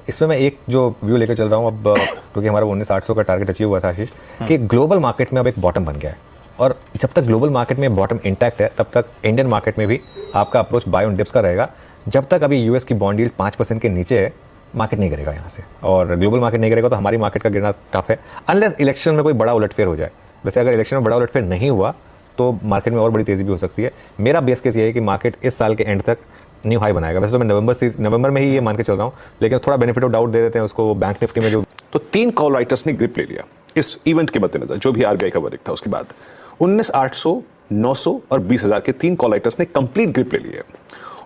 इसमें मैं एक जो व्यू लेकर चल रहा हूँ अब, क्योंकि हमारा 19,800 का टारगेट अचीव हुआ था आशीष, कि ग्लोबल मार्केट में अब एक बॉटम बन गया है, और जब तक ग्लोबल मार्केट में बॉटम इंटैक्ट है तब तक इंडियन मार्केट में भी आपका अप्रोच बाय ऑन डिप्स का रहेगा। जब तक अभी यूएस की बॉन्ड यील्ड 5% के नीचे है, मार्केट नहीं गिरेगा यहाँ से, और ग्लोबल मार्केट नहीं गिरेगा तो हमारी मार्केट का गिरना टफ है, अनलेस इलेक्शन में कोई बड़ा उलटफेर हो जाए। वैसे अगर इलेक्शन में बड़ा उलटफेर नहीं हुआ तो मार्केट में और बड़ी तेजी भी हो सकती है। मेरा बेस केस ये है कि मार्केट इस साल के एंड तक न्यू हाई बनाएगा। वैसे तो मैं नवंबर में ही ये मान के चल रहा हूँ, लेकिन थोड़ा बेनिफिट ऑफ डाउट दे देते हैं उसको बैंक निफ्टी में। जो तो 3 कॉल राइटर्स ने ग्रिप ले लिया इस इवेंट के मद्देनजर, जो भी आरबीआई का वर्डिक्ट था उसके बाद 19,800, 900 और 20,000 के 3 कॉल राइटर्स ने कंप्लीट ग्रिप ले लिया।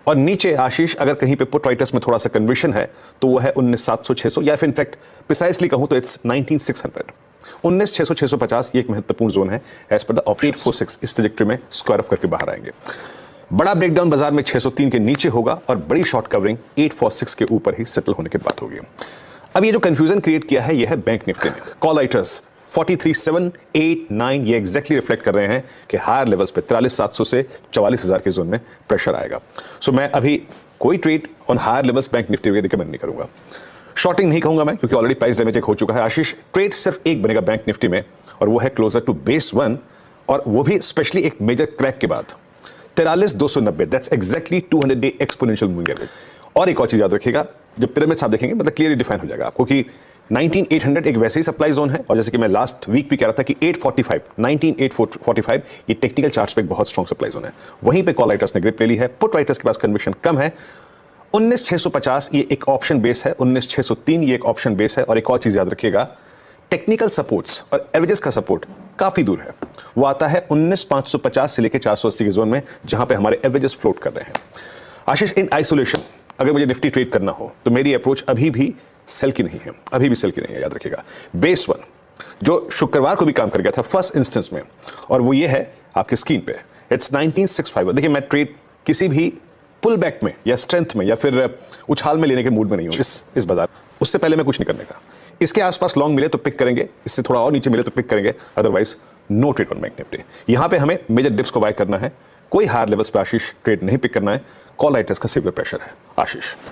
और नीचे आशीष, अगर कहीं पे पुट राइटर्स में थोड़ा सा कन्वर्शन है तो वो है 19,700, 600, या फिर इनफैक्ट प्रिसाइसली कहूं तो इट्स 19,600। 19,600, 650 ये एक महत्वपूर्ण जोन है एज पर द ऑप्शन। 846 इस ट्रैजेक्टरी में स्क्वायर ऑफ करके बाहर आएंगे। बड़ा ब्रेकडाउन बाजार में 603 के नीचे होगा और बड़ी शॉर्ट कवरिंग 846 के ऊपर ही सेटल होने की बात होगी। अब ये जो कंफ्यूजन क्रिएट किया है ये है बैंक निफ्टी ने। कॉल राइटर्स 43,789 ये एग्जैक्टली रिफ्लेक्ट कर रहे हैं कि हायर लेवल्स पे 43,700 से 44,000 के जोन में प्रेशर आएगा। सो मैं अभी कोई trade on higher levels bank Nifty में रिकमेंड नहीं करूंगा। शॉर्टिंग नहीं कहूंगा मैं, क्योंकि ऑलरेडी प्राइस डैमेज एक हो चुका है आशीष। ट्रेड सिर्फ एक बनेगा बैंक निफ्टी में, और वो है क्लोजर टू बेस 1, और वो भी स्पेशली एक मेजर क्रैक के बाद 43,290। That's exactly 200 day exponential moving average. और एक और चीज याद रखिएगा, जब पिरामिड आप देखेंगे मतलब क्लियरली डिफाइन हो जाएगा आपको कि 19,800 एक वैसे ही सप्लाई जोन है, और जैसे कि मैं लास्ट वीक भी कह रहा था कि 19,845 ये टेक्निकल चार्ट्स पे एक बहुत स्ट्रॉन्ग सप्लाई जोन है। वहीं पे कॉल राइटर्स ने ग्रिप ले ली है। पुट राइटर्स के पास कन्विक्शन कम है। 19,650 ये एक ऑप्शन बेस है, 19,603 ये एक ऑप्शन बेस है। और एक और चीज याद रखिएगा, टेक्निकल सपोर्ट्स और एवरेजेस का सपोर्ट काफी दूर है, वो आता है 19,550 से लेकर 480 के जोन में, जहां पे हमारे एवरेजेस फ्लोट कर रहे हैं। आशीष, इन आइसोलेशन अगर मुझे निफ्टी ट्रेड करना हो तो मेरी अप्रोच अभी भी सेल की नहीं है, अभी भी सेल की नहीं है। याद रखिएगा, बेस 1 जो शुक्रवार को भी काम कर गया था फर्स्ट इंस्टेंस में, और वो ये है आपकी स्क्रीन पे, इट्स 19,651। देखिए, मैं ट्रेड किसी भी पुल बैक में या स्ट्रेंथ में या फिर उछाल में लेने के मूड में नहीं हूं इस बाजार। उससे पहले मैं कुछ नहीं करने का। इसके आसपास लॉन्ग मिले तो पिक करेंगे, इससे थोड़ा और नीचे मिले तो पिक करेंगे, otherwise no trade on bank Nifty. यहां पे हमें मेजर डिप्स को बाय करना है, कोई हायर लेवल्स पे आशीष ट्रेड नहीं पिक करना है। कॉल राइटर्स का सिवियर प्रेशर है आशीष।